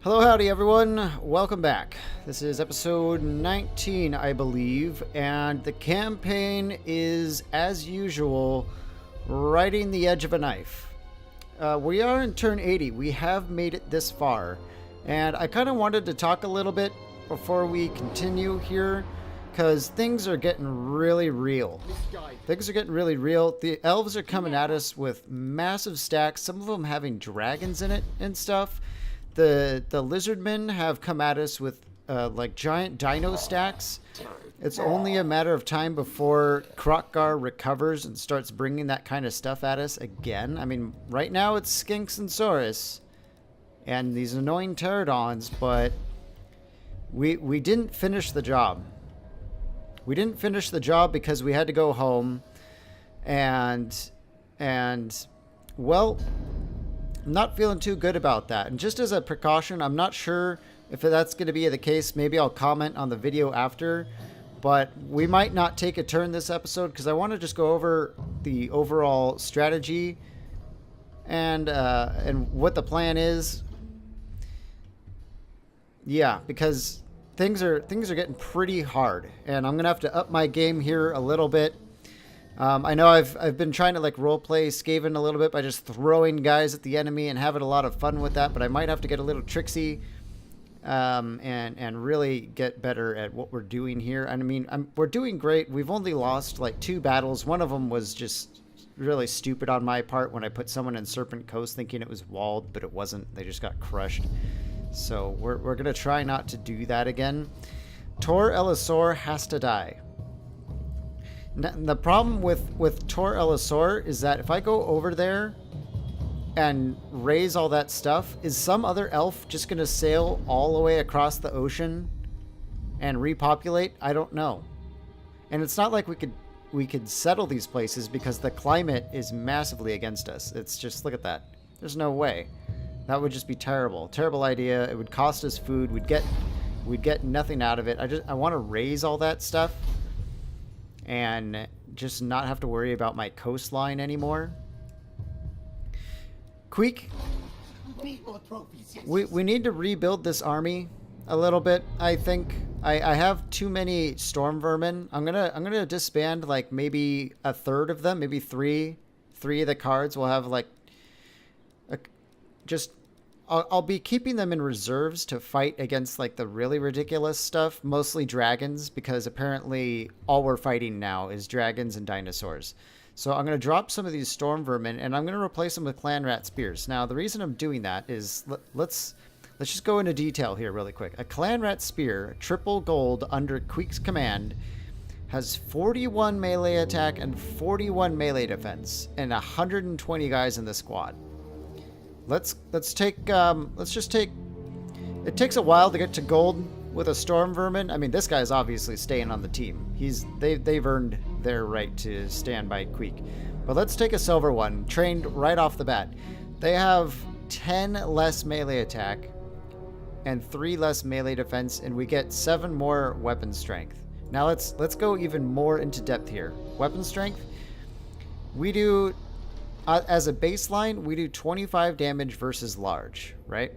Hello, howdy, everyone. Welcome back. This is episode 19, I believe, and the campaign is, as usual, riding the edge of a knife. We are in turn 80. We have made it this far, and I kind of wanted to talk a little bit before we continue here, because things are getting really real. The elves are coming at us with massive stacks, some of them having dragons in it and stuff. The lizardmen have come at us with like giant dino stacks. It's only a matter of time before Krokgar recovers and starts bringing that kind of stuff at us again. I mean, right now it's Skinks and Saurus and these annoying pterodons, but we didn't finish the job. We didn't finish the job because we had to go home, and well, I'm not feeling too good about that. And just as a precaution, I'm not sure if that's going to be the case. Maybe I'll comment on the video after, but we might not take a turn this episode because I want to just go over the overall strategy and what the plan is. Yeah, because things are getting pretty hard, and I'm gonna have to up my game here a little bit. I know I've been trying to like roleplay Skaven a little bit by just throwing guys at the enemy and having a lot of fun with that, but I might have to get a little tricksy and really get better at what we're doing here. And I mean, we're doing great. We've only lost like 2 battles. One of them was just really stupid on my part when I put someone in Serpent Coast thinking it was walled, but it wasn't. They just got crushed. So we're going to try not to do that again. Tor Elisor has to die. The problem with Tor Elisor is that if I go over there and raise all that stuff, is some other elf just going to sail all the way across the ocean and repopulate? I don't know. And it's not like we could settle these places because the climate is massively against us. It's just, look at that. There's no way. That would just be terrible. Terrible idea. It would cost us food. We'd get nothing out of it. I want to raise all that stuff and just not have to worry about my coastline anymore. Queek, we need to rebuild this army a little bit. I think I have too many storm vermin. I'm gonna disband like maybe a third of them, maybe three of the cards will have like I'll be keeping them in reserves to fight against like the really ridiculous stuff, mostly dragons, because apparently all we're fighting now is dragons and dinosaurs. So I'm going to drop some of these storm vermin and I'm going to replace them with clan rat spears. Now the reason I'm doing that is let's just go into detail here really quick. A clan rat spear, triple gold under Queek's command, has 41 melee attack and 41 melee defense and 120 guys in the squad. Let's just take. It takes a while to get to gold with a storm vermin. I mean, this guy's obviously staying on the team. They've earned their right to stand by Queek. But let's take a silver one, trained right off the bat. They have 10 less melee attack and 3 less melee defense, and we get 7 more weapon strength. Now let's go even more into depth here. Weapon strength. We do. As a baseline, we do 25 damage versus large, right?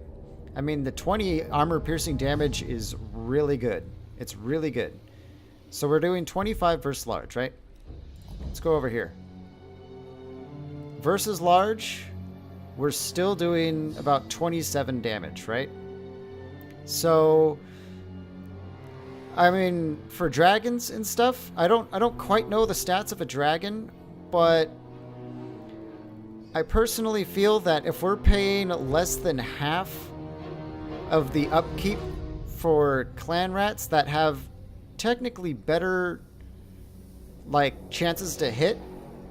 I mean, the 20 armor-piercing damage is really good. It's really good. So we're doing 25 versus large, right? Let's go over here. Versus large, we're still doing about 27 damage, right? So, I mean, for dragons and stuff, I don't quite know the stats of a dragon, but I personally feel that if we're paying less than half of the upkeep for clan rats that have technically better like chances to hit,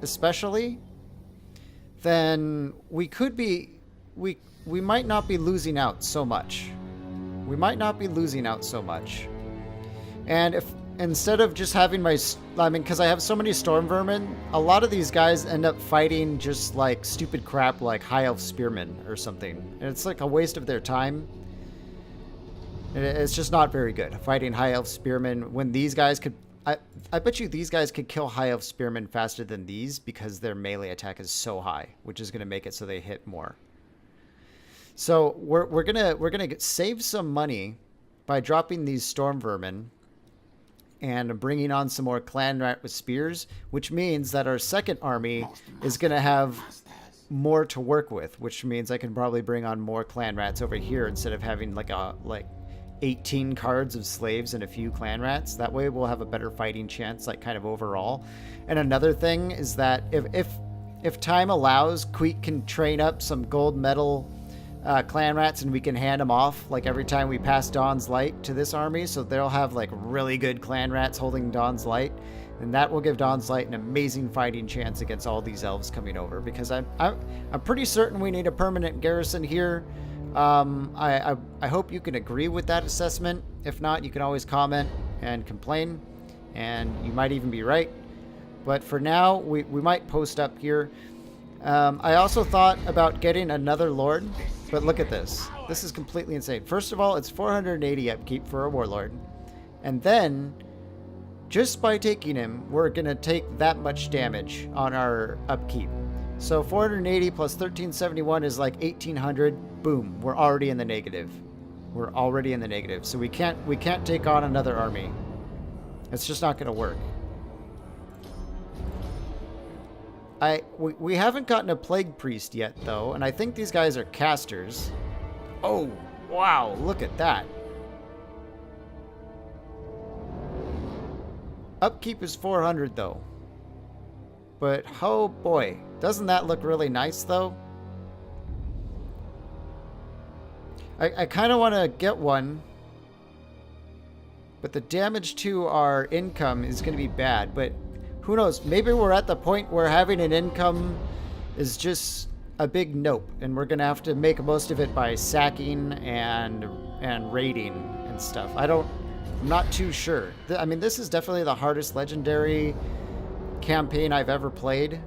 especially, then we might not be losing out so much. And if instead of just having because I have so many storm vermin, a lot of these guys end up fighting just like stupid crap like high elf spearmen or something. And it's like a waste of their time. It's just not very good fighting high elf spearmen when these guys could. I bet you these guys could kill high elf spearmen faster than these because their melee attack is so high, which is going to make it so they hit more. So we're gonna save some money by dropping these storm vermin and bringing on some more clan rat with spears, which means that our second army is gonna have more to work with, which means I can probably bring on more clan rats over here instead of having like 18 cards of slaves and a few clan rats. That way we'll have a better fighting chance, like kind of overall. And another thing is that if time allows, Queek can train up some gold medal clan rats and we can hand them off like every time we pass Dawn's Light to this army, so they'll have like really good clan rats holding Dawn's Light, and that will give Dawn's Light an amazing fighting chance against all these elves coming over, because I'm pretty certain we need a permanent garrison here. I hope you can agree with that assessment. If not, you can always comment and complain, and you might even be right. But for now, we might post up here. I also thought about getting another lord, but look at this. This is completely insane. First of all, it's 480 upkeep for a warlord. And then, just by taking him, we're going to take that much damage on our upkeep. So 480 plus 1371 is like 1800. Boom, we're already in the negative. We're already in the negative. So we can't take on another army. It's just not going to work. We haven't gotten a plague priest yet though, and I think these guys are casters. Oh, wow, look at that. Upkeep is 400 though. But oh boy, doesn't that look really nice though? I kind of want to get one, but the damage to our income is going to be bad. But who knows? Maybe we're at the point where having an income is just a big nope, and we're going to have to make most of it by sacking and raiding and stuff. I'm not too sure. I mean, this is definitely the hardest legendary campaign I've ever played.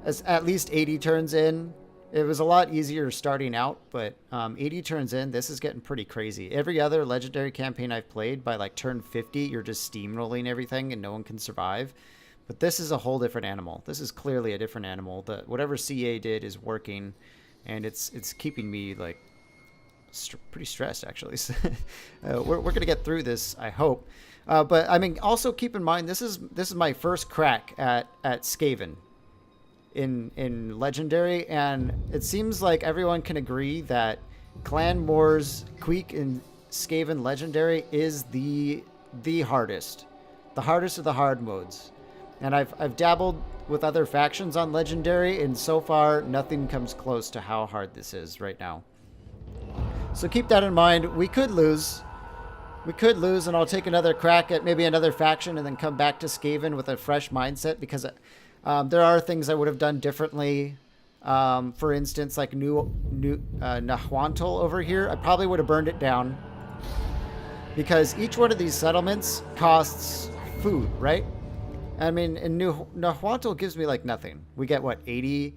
As at least 80 turns in. It was a lot easier starting out, but 80 turns in, this is getting pretty crazy. Every other legendary campaign I've played, by like turn 50, you're just steamrolling everything and no one can survive. But this is a whole different animal. This is clearly a different animal. Whatever CA did is working, and it's keeping me like pretty stressed actually. We're gonna get through this, I hope. But I mean, also keep in mind this is my first crack at Skaven in Legendary, and it seems like everyone can agree that Clan Wars Queek in Skaven Legendary is the hardest of the hard modes. And I've dabbled with other factions on Legendary, and so far nothing comes close to how hard this is right now. So keep that in mind. We could lose, and I'll take another crack at maybe another faction and then come back to Skaven with a fresh mindset, because there are things I would have done differently. For instance, like Nahuantl over here, I probably would have burned it down, because each one of these settlements costs food, right? I mean, and Nahuantl gives me like nothing. We get what, 80,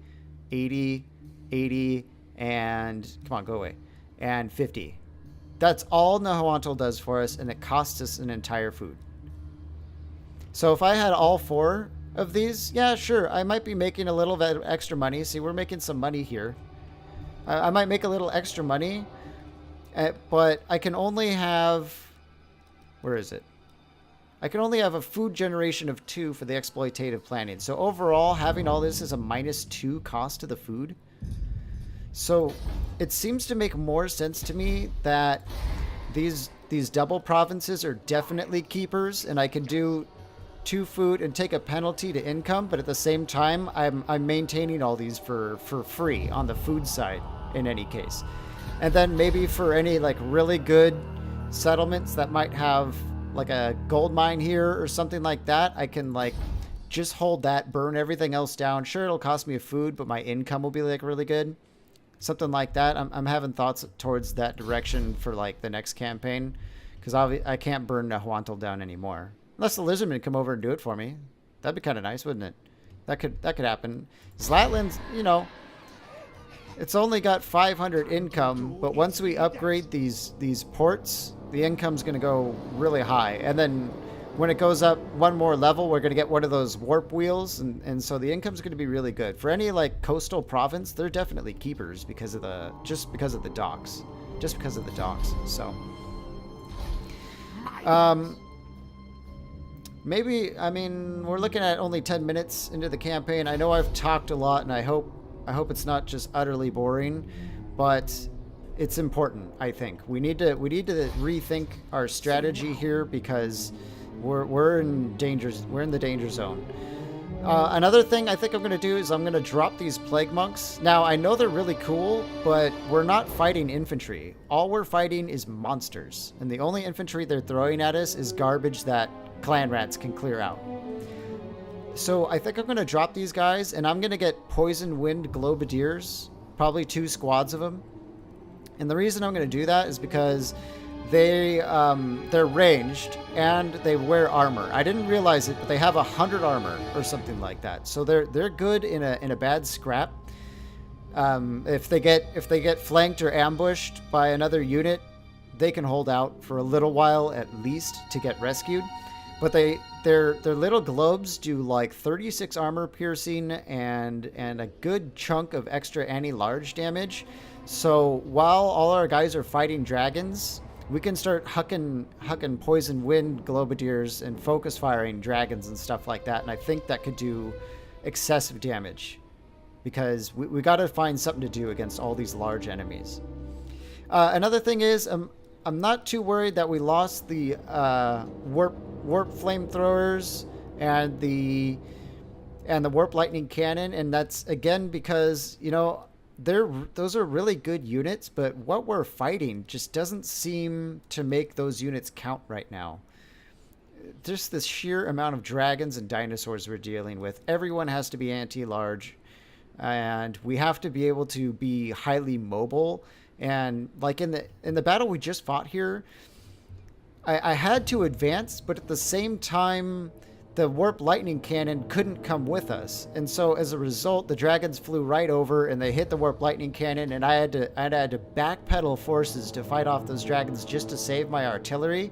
80, 80, and come on, go away, and 50. That's all Nahuantl does for us, and it costs us an entire food. So if I had all 4 of these, yeah, sure, I might be making a little bit of extra money. See, we're making some money here. I might make a little extra money, but I can only have, where is it? I can only have a food generation of 2 for the exploitative planning. So overall, having all this is a -2 cost to the food. So it seems to make more sense to me that these double provinces are definitely keepers, and I can do 2 food and take a penalty to income, but at the same time, I'm maintaining all these for free on the food side in any case. And then maybe for any like really good settlements that might have like a gold mine here or something like that, I can like just hold that, burn everything else down. Sure, it'll cost me a food, but my income will be like really good. Something like that. I'm having thoughts towards that direction for like the next campaign, because I can't burn Nahuantl down anymore. Unless the lizardmen come over and do it for me. That'd be kind of nice, wouldn't it? That could happen. Zlatland's, you know, it's only got 500 income, but once we upgrade these ports, the income's going to go really high. And then when it goes up one more level, we're going to get one of those warp wheels, and so the income's going to be really good. For any like coastal province, they're definitely keepers because of the docks. Just because of the docks. So maybe, I mean, we're looking at only 10 minutes into the campaign. I know I've talked a lot, and I hope it's not just utterly boring, but it's important. I think we need to rethink our strategy here because we're in danger. We're in the danger zone. Another thing I think I'm going to do is I'm going to drop these plague monks. Now, I know they're really cool, but we're not fighting infantry. All we're fighting is monsters, and the only infantry they're throwing at us is garbage that clan rats can clear out. So I think I'm going to drop these guys, and I'm going to get poison wind globadiers, probably 2 squads of them. And the reason I'm going to do that is because they're ranged and they wear armor. I didn't realize it, but they have 100 armor or something like that. So they're good in a bad scrap. If they get flanked or ambushed by another unit, they can hold out for a little while at least to get rescued. But their little globes do like 36 armor piercing and a good chunk of extra anti-large damage. So while all our guys are fighting dragons, we can start hucking poison wind globadiers and focus firing dragons and stuff like that. And I think that could do excessive damage because we got to find something to do against all these large enemies. Another thing is I'm not too worried that we lost the warp flamethrowers and the warp lightning cannon, and that's again because, you know, those are really good units, but what we're fighting just doesn't seem to make those units count right now. Just this sheer amount of dragons and dinosaurs we're dealing with. Everyone has to be anti-large, and we have to be able to be highly mobile. And like in the battle we just fought here, I had to advance, but at the same time, the warp lightning cannon couldn't come with us. And so as a result, the dragons flew right over and they hit the warp lightning cannon, and I had to backpedal forces to fight off those dragons just to save my artillery.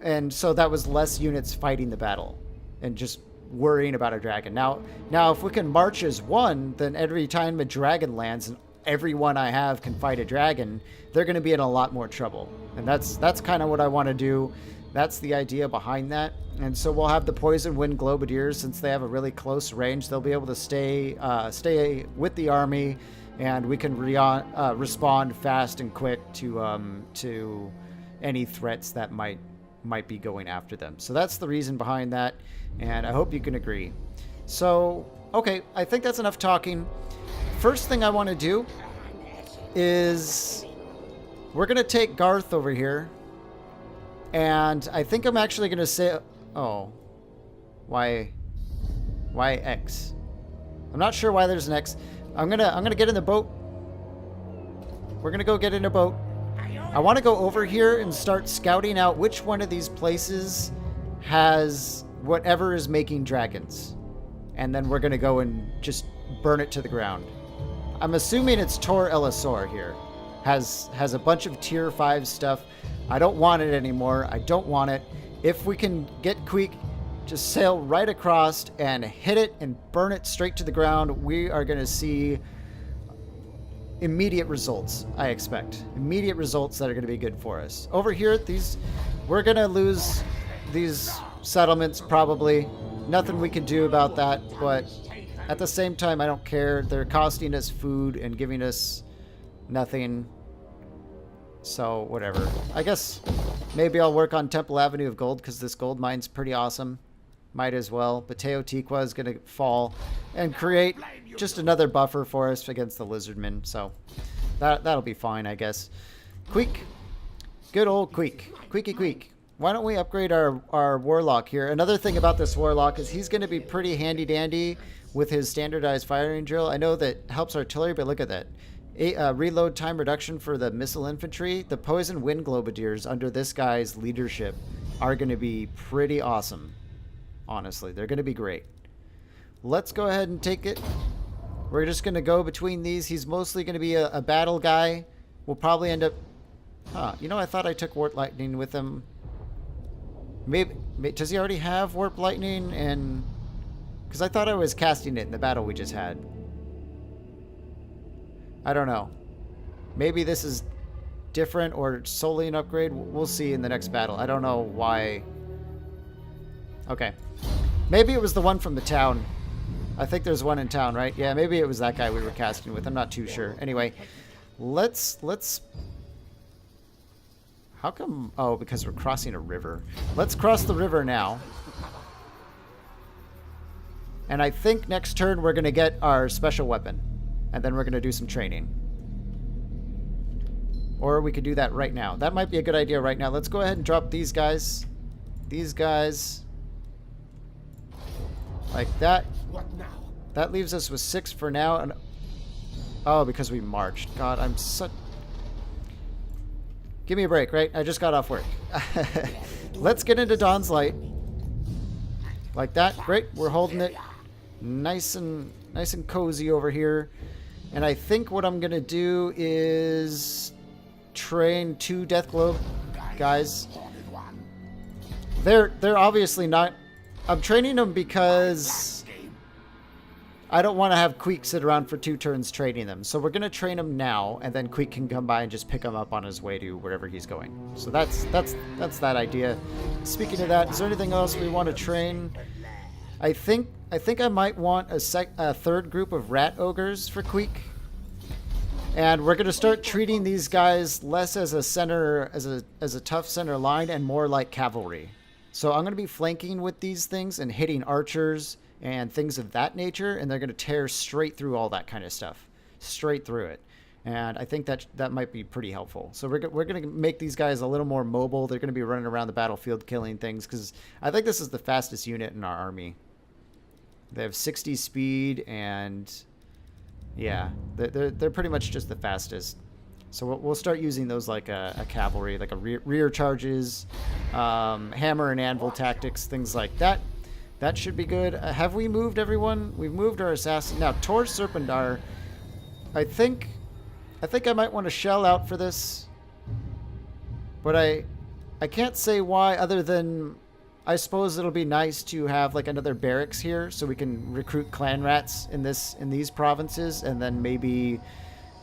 And so that was less units fighting the battle and just worrying about a dragon. Now if we can march as one, then every time a dragon lands and everyone I have can fight a dragon, they're going to be in a lot more trouble. And that's kind of what I want to do. That's the idea behind that. And so we'll have the poison wind globadiers. Since they have a really close range, they'll be able to stay with the army, and we can respond fast and quick to any threats that might be going after them. So that's the reason behind that, and I hope you can agree. So, okay, I think that's enough talking. First thing I want to do is we're going to take Garth over here, and I think I'm actually going to say, oh, why X? I'm not sure why there's an X. I'm gonna get in the boat. We're gonna go get in a boat. I want to go over here and start scouting out which one of these places has whatever is making dragons, and then we're gonna go and just burn it to the ground. I'm assuming it's Tor Elisor here. Has a bunch of tier 5 stuff. I don't want it anymore. I don't want it. If we can get Queek, just sail right across and hit it and burn it straight to the ground, we are going to see immediate results, I expect. Immediate results that are going to be good for us. Over here, we're going to lose these settlements probably. Nothing we can do about that, but at the same time, I don't care. They're costing us food and giving us nothing. So, whatever. I guess maybe I'll work on Temple Avenue of Gold because this gold mine's pretty awesome. Might as well. But Teotihuacan is going to fall and create just another buffer for us against the lizardmen. So, that'll be fine, I guess. Queek. Good old Queek. Queeky Queek. Why don't we upgrade our Warlock here? Another thing about this Warlock is he's going to be pretty handy-dandy with his standardized firing drill. I know that helps artillery, but look at that. Reload time reduction for the missile infantry. The poison wind globadiers under this guy's leadership are going to be pretty awesome. Honestly, they're going to be great. Let's go ahead and take it. We're just going to go between these. He's mostly going to be a battle guy. We'll probably end up... Huh, you know, I thought I took Wart Lightning with him. Maybe does he already have warp lightning? And because I thought I was casting it in the battle we just had. I don't know. Maybe this is different or solely an upgrade. We'll see in the next battle. I don't know why. Okay. Maybe it was the one from the town. I think there's one in town, right? Yeah, maybe it was that guy we were casting with. I'm not too sure. Anyway, let's... How come... Oh, because we're crossing a river. Let's cross the river now. And I think next turn we're going to get our special weapon. And then we're going to do some training. Or we could do that right now. That might be a good idea right now. Let's go ahead and drop these guys. These guys. Like that. What now? That leaves us with 6 for now. And oh, because we marched. God, I'm such... Give me a break, right? I just got off work. Let's get into Dawn's Light. Like that. Great. We're holding it nice and cozy over here. And I think what I'm going to do is train 2 Death Globe guys. They're obviously not... I'm training them because I don't want to have Queek sit around for 2 turns training them. So we're going to train him now, and then Queek can come by and just pick him up on his way to wherever he's going. So that's that idea. Speaking of that, is there anything else we want to train? I think I might want a third group of rat ogres for Queek. And we're going to start treating these guys less as a center, as a tough center line, and more like cavalry. So I'm going to be flanking with these things and hitting archers and things of that nature, and they're going to tear straight through all that kind of stuff. Straight through it. And I think that might be pretty helpful. So we're going to make these guys a little more mobile. They're going to be running around the battlefield killing things, because I think this is the fastest unit in our army. They have 60 speed, and yeah, they're pretty much just the fastest. So we'll start using those like a cavalry, like a rear charges, hammer and anvil tactics, things like that. That should be good. Have we moved everyone? We've moved our assassin. Now, Tor Serpendar, I think I might want to shell out for this. But I can't say why, other than I suppose it'll be nice to have like another barracks here so we can recruit clan rats in these provinces, and then maybe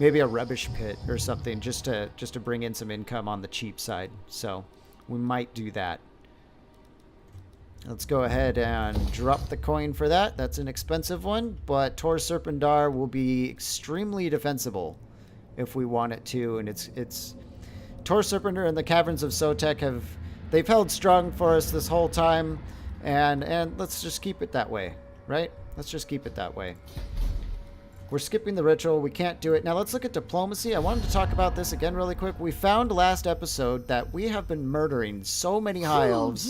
a rubbish pit or something just to bring in some income on the cheap side. So we might do that. Let's go ahead and drop the coin for that. That's an expensive one, but Tor Serpendar will be extremely defensible if we want it to. And it's Tor Serpendar and the Caverns of Sotek they've held strong for us this whole time, and let's just keep it that way, right? Let's just keep it that way. We're skipping the ritual. We can't do it. Now let's look at diplomacy. I wanted to talk about this again really quick. We found last episode that we have been murdering so many high elves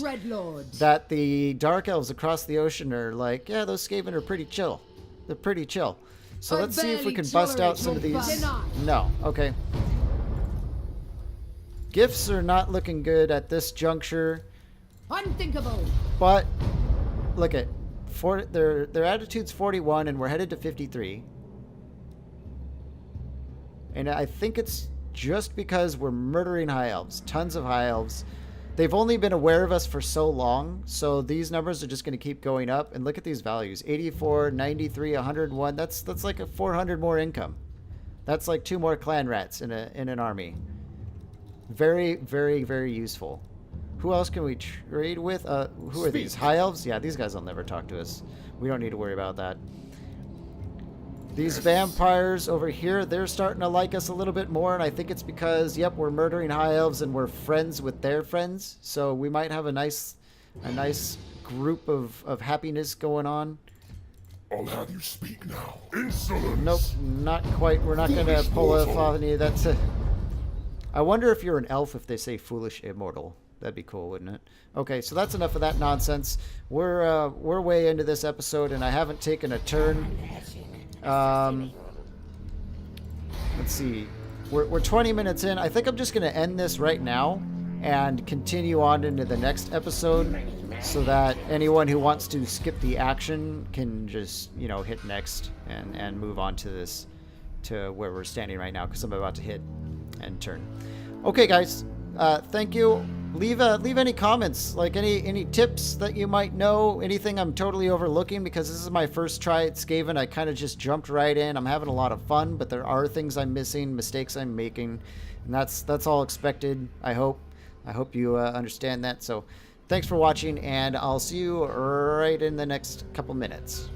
that the dark elves across the ocean are like, yeah, those Skaven are pretty chill. They're pretty chill. So let's see if we can bust out some of these. No. Okay. Gifts are not looking good at this juncture. Unthinkable. But look at their attitude's 41 and we're headed to 53. And I think it's just because we're murdering high elves. Tons of high elves. They've only been aware of us for so long, so these numbers are just going to keep going up. And look at these values. 84, 93, 101. That's like a 400 more income. That's like 2 more clan rats in an army. Very, very, very useful. Who else can we trade with? Who are these? High elves? Yeah, these guys will never talk to us. We don't need to worry about that. These vampires over here, they're starting to like us a little bit more, and I think it's because, yep, we're murdering high elves and we're friends with their friends. So we might have a nice group of happiness going on. I'll have you speak now. Insolence! Nope, not quite. We're not going to pull off any of that. I wonder if you're an elf if they say foolish immortal. That'd be cool, wouldn't it? Okay, so that's enough of that nonsense. We're way into this episode, and I haven't taken a turn. Let's see. We're 20 minutes in. I think I'm just going to end this right now and continue on into the next episode so that anyone who wants to skip the action can just, hit next and move on to where we're standing right now, because I'm about to hit and turn. Okay, guys. Thank you. leave any comments, like any tips that you might know, anything I'm totally overlooking, because this is my first try at Skaven. I kind of just jumped right in. I'm having a lot of fun, but there are things I'm missing, mistakes I'm making, and that's all expected. I hope you understand that. So thanks for watching, and I'll see you right in the next couple minutes.